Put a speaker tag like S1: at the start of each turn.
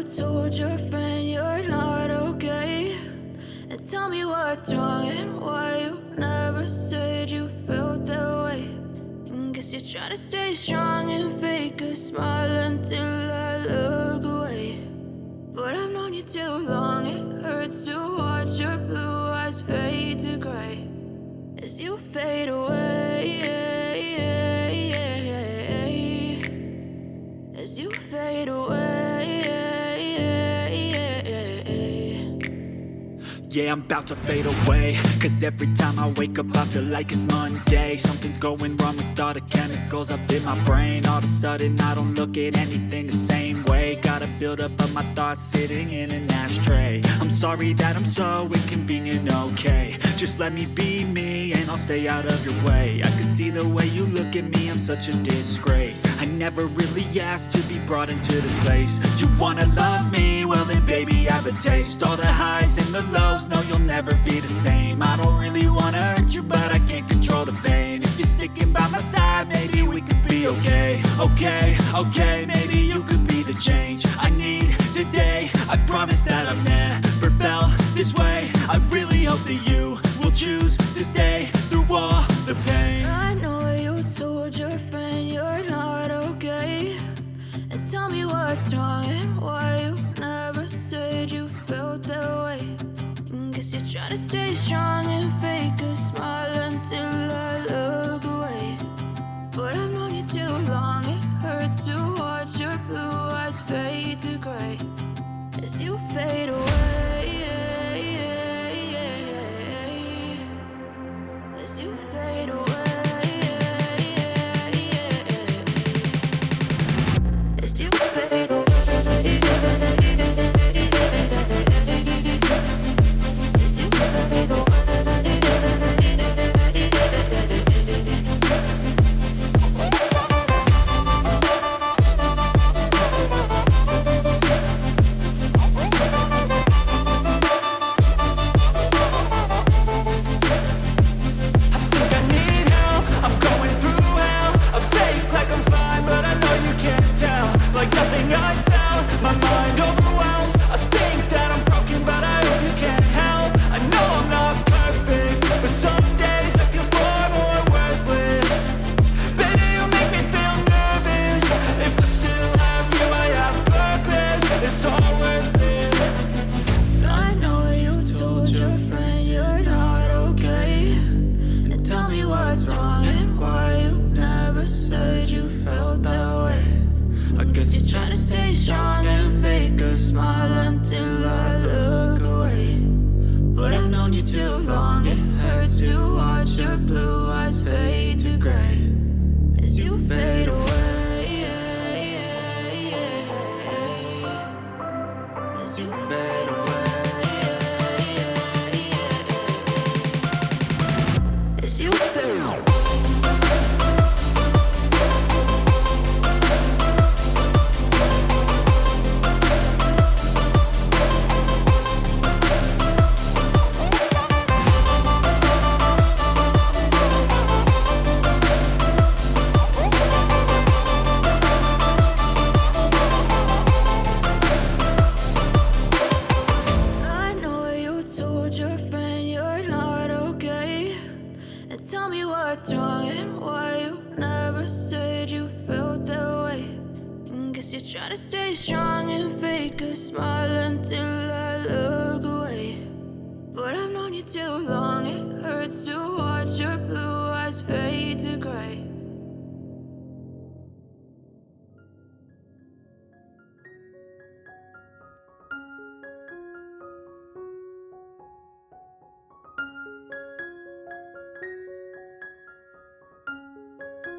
S1: told your friend you're not okay? And tell me what's wrong and why you never said you felt that way. And guess you're trying to stay strong and fake a smile until I look away. But I've known you too long, it hurts to watch your blue eyes fade to gray as you fade away, as you fade away.
S2: Yeah, I'm about to fade away, cause every time I wake up I feel like it's Monday. Something's going wrong with all the chemicals up in my brain. All of a sudden I don't look at anything the same way. Got a buildup of my thoughts sitting in an ashtray. I'm sorry that I'm so inconvenient, okay? Just let me be me and I'll stay out of your way. I can see the way you look at me, I'm such a disgrace. I never really asked to be brought into this place. You wanna love me? Well then baby, have a taste. All the highs and the lows, no, you'll never be the same. I don't really wanna hurt you, but I can't control the pain. If you're sticking by my side, maybe we could be okay. Okay, maybe you could be the change I need today. I promise that I've never felt this way. I really hope that you will choose to stay through all the pain.
S1: I know you told your friend you're not okay. And tell me what's wrong and why you never said you felt that way. And guess you're trying to stay strong and fake a smile until I look away. But I've known you too long, it hurts to watch your blue eyes fade to gray as you fade away, as you fade away. As you fade away. Trying to stay strong and fake a smile until I look away. But I've known you too long, it hurts to watch your blue eyes fade to gray as you fade away, as you fade away, as you fade away. Your friend you're not okay. And tell me what's wrong and why you never said you felt that way. And guess you're trying to stay strong and fake a smile until I look away. But I've known you too long, it hurts to watch your blue eyes fade to gray